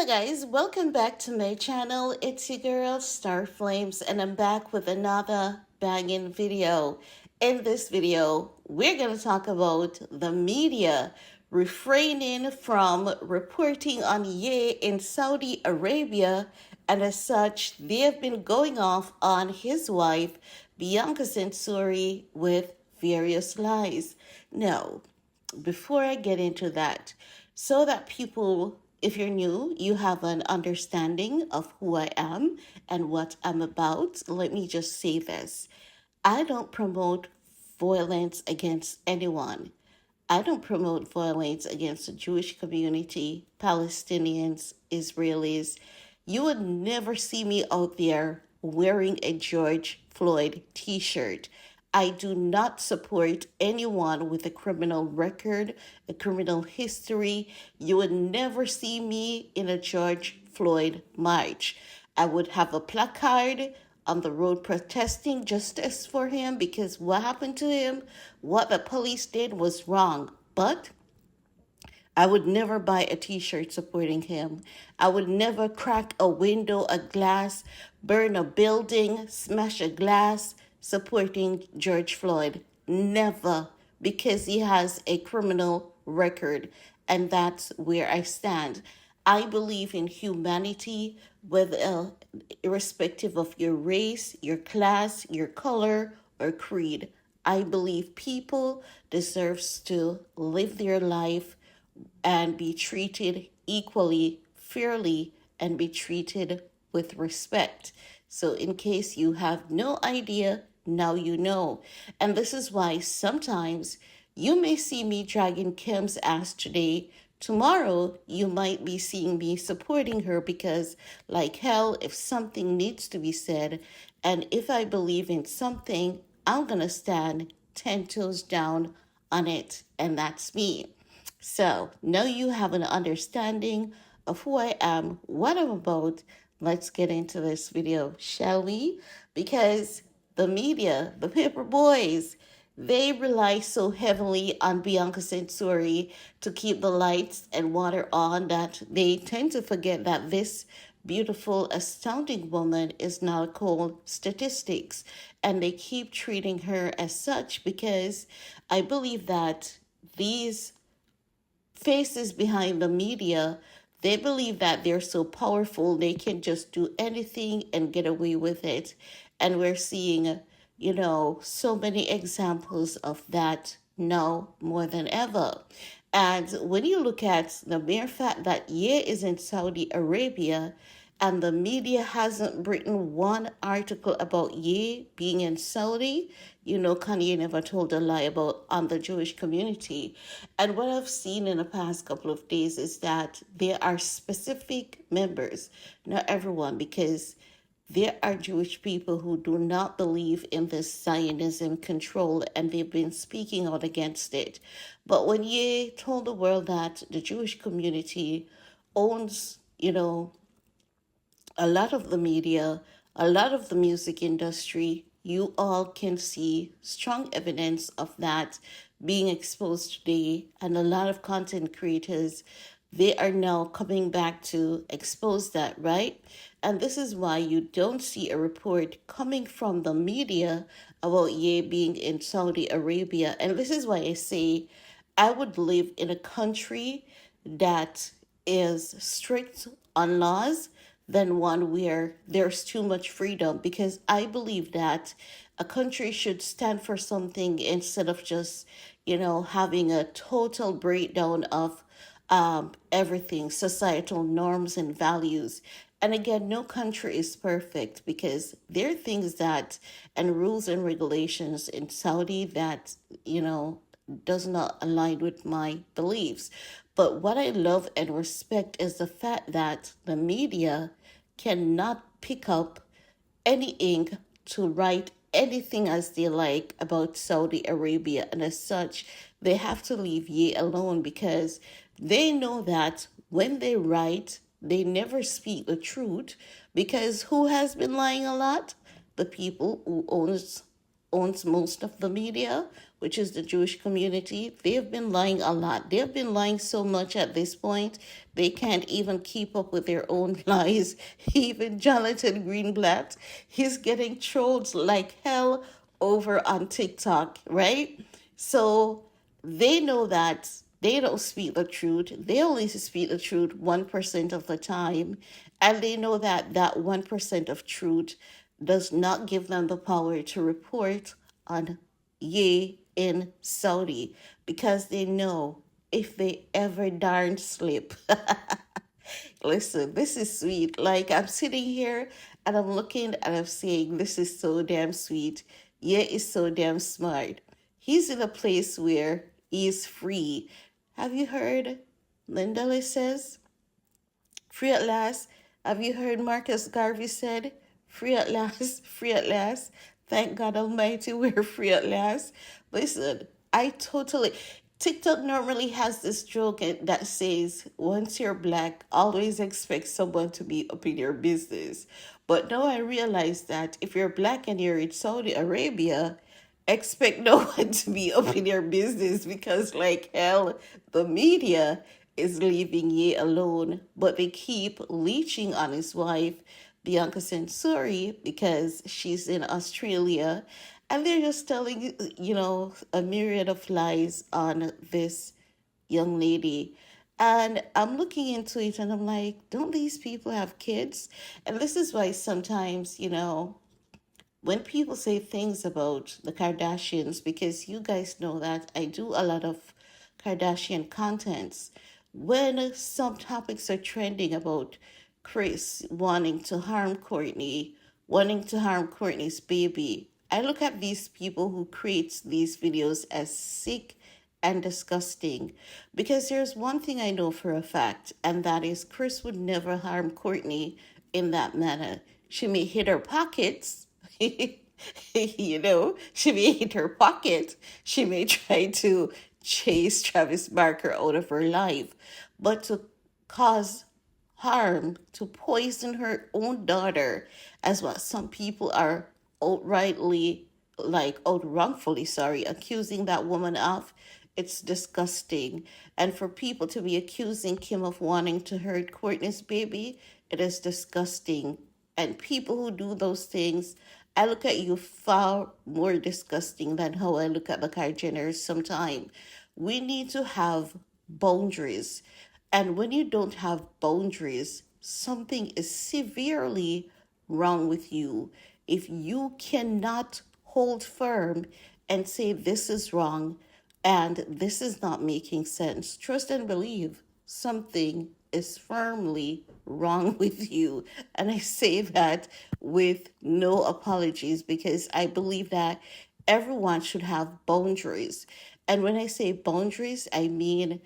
Hello guys, welcome back to my channel. It's your girl Star Flames and I'm back with another banging video. In this video, we're going to talk about the media refraining from reporting on Ye in Saudi Arabia, and as such, they have been going off on his wife, Bianca Sensori, with various lies. Now, before I get into that, so that people, if you're new, you have an understanding of who I am and what I'm about, let me just say this. I don't promote violence against anyone. I don't promote violence against the Jewish community, Palestinians, Israelis. You would never see me out there wearing a George Floyd t shirt. I do not support anyone with a criminal record, a criminal history. You would never see me in a George Floyd march. I would have a placard on the road protesting justice for him because what happened to him, what the police did was wrong. But I would never buy a t-shirt supporting him. I would never crack a window, a glass, burn a building, smash a glass supporting George Floyd. Never, because he has a criminal record, and that's where I stand. I believe in humanity, whether irrespective of your race, your class, your color, or creed. I believe people deserves to live their life and be treated equally, fairly, and be treated with respect. So, in case you have no idea, now you know. And this is why sometimes you may see me dragging Kim's ass today. Tomorrow, you might be seeing me supporting her because, like hell, if something needs to be said, and if I believe in something, I'm going to stand 10 toes down on it. And that's me. So now you have an understanding of who I am, what I'm about. Let's get into this video, shall we? Because the media, the paper boys, they rely so heavily on Bianca Sensori to keep the lights and water on that they tend to forget that this beautiful, astounding woman is now called statistics. And they keep treating her as such because I believe that these faces behind the media, they believe that they're so powerful they can just do anything and get away with it. And we're seeing, so many examples of that now more than ever. And when you look at the mere fact that Ye is in Saudi Arabia and the media hasn't written one article about Ye being in Saudi, Kanye never told a lie about on the Jewish community. And what I've seen in the past couple of days is that there are specific members, not everyone, because there are Jewish people who do not believe in this Zionism control and they've been speaking out against it. But when Ye told the world that the Jewish community owns, a lot of the media, a lot of the music industry, you all can see strong evidence of that being exposed today. And a lot of content creators, they are now coming back to expose that, right? And this is why you don't see a report coming from the media about Ye being in Saudi Arabia. And this is why I say I would live in a country that is strict on laws than one where there's too much freedom, because I believe that a country should stand for something instead of just, having a total breakdown of everything, societal norms and values. And again, no country is perfect because there are things that and rules and regulations in Saudi that, does not align with my beliefs. But what I love and respect is the fact that the media cannot pick up any ink to write anything as they like about Saudi Arabia. And as such, they have to leave Ye alone because they know that when they write, they never speak the truth. Because who has been lying a lot? The people who owns most of the media. which is the Jewish community, they have been lying a lot. They have been lying so much at this point, they can't even keep up with their own lies. Even Jonathan Greenblatt, he's getting trolled like hell over on TikTok, right? So they know that they don't speak the truth. They only speak the truth 1% of the time. And they know that that 1% of truth does not give them the power to report on Ye in Saudi because they know if they ever darn slip. Listen, this is sweet. Like I'm sitting here and I'm looking and I'm saying, this is so damn sweet. Ye is so damn smart. He's in a place where he's free. Have you heard? Linda says, free at last. Have you heard Marcus Garvey said, free at last, free at last. Thank God Almighty, we're free at last. Listen, I totally. TikTok normally has this joke that says, once you're black, always expect someone to be up in your business. But now I realize that if you're black and you're in Saudi Arabia, expect no one to be up in your business because, like hell, the media is leaving Ye alone, but they keep leeching on his wife, Bianca Sensori, because she's in Australia, and they're just telling, a myriad of lies on this young lady. And I'm looking into it and I'm like, don't these people have kids? And this is why sometimes, when people say things about the Kardashians, because you guys know that I do a lot of Kardashian contents, when some topics are trending about Chris wanting to harm Courtney, wanting to harm Courtney's baby, I look at these people who create these videos as sick and disgusting because there's one thing I know for a fact, and that is Chris would never harm Courtney in that manner. She may hit her pockets, she may hit her pocket. She may try to chase Travis Barker out of her life, but to cause harm, to poison her own daughter, as what some people are outrightly, out wrongfully, sorry, accusing that woman of. It's disgusting. And for people to be accusing Kim of wanting to hurt Courtney's baby, it is disgusting. And people who do those things, I look at you far more disgusting than how I look at the Kylie Jenners sometimes. We need to have boundaries. And when you don't have boundaries, something is severely wrong with you. If you cannot hold firm and say this is wrong and this is not making sense, trust and believe something is firmly wrong with you. And I say that with no apologies because I believe that everyone should have boundaries. And when I say boundaries, I mean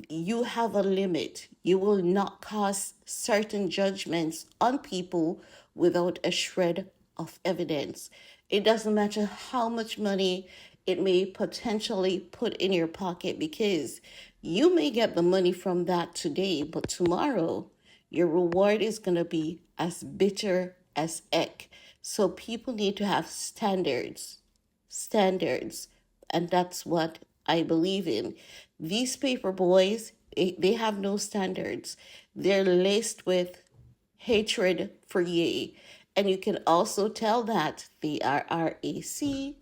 you have a limit. You will not cast certain judgments on people without a shred of evidence. It doesn't matter how much money it may potentially put in your pocket because you may get the money from that today, but tomorrow your reward is going to be as bitter as heck. So people need to have standards, and that's what I believe in. These paper boys, they have no standards. They're laced with hatred for Ye. And you can also tell that they are racist,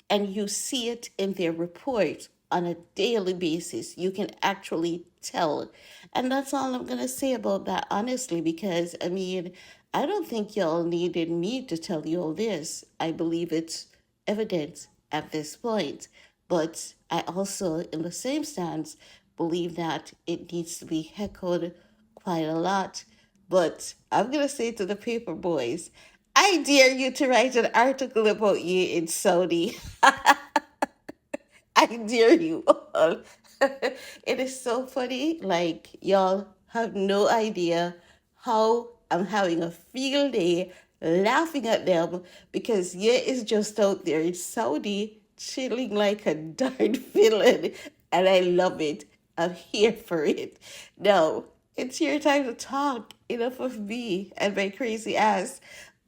and you see it in their report on a daily basis. You can actually tell. And that's all I'm going to say about that, honestly, because I mean, I don't think y'all needed me to tell you all this. I believe it's evident at this point. But I also, in the same stance, believe that it needs to be echoed quite a lot. But I'm going to say to the paper boys, I dare you to write an article about Ye in Saudi. I dare you all. It is so funny. Like, y'all have no idea how I'm having a field day laughing at them because Ye is just out there in Saudi chilling like a darn villain. And I love it. I'm here for it. Now, it's your time to talk. Enough of me and my crazy ass.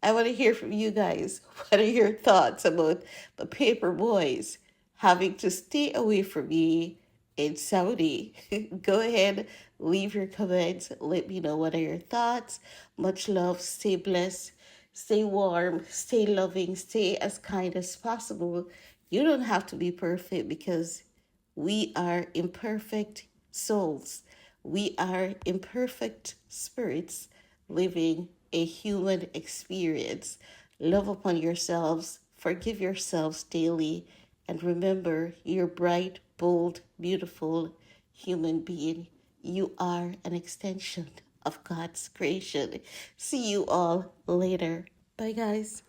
I want to hear from you guys. What are your thoughts about the paper boys having to stay away from me in Saudi? Go ahead, leave your comments. Let me know what are your thoughts. Much love. Stay blessed. Stay warm. Stay loving. Stay as kind as possible. You don't have to be perfect because we are imperfect souls. We are imperfect spirits living a human experience. Love upon yourselves, forgive yourselves daily, and remember you're bright, bold, beautiful human being. You are an extension of God's creation. See you all later. Bye, guys.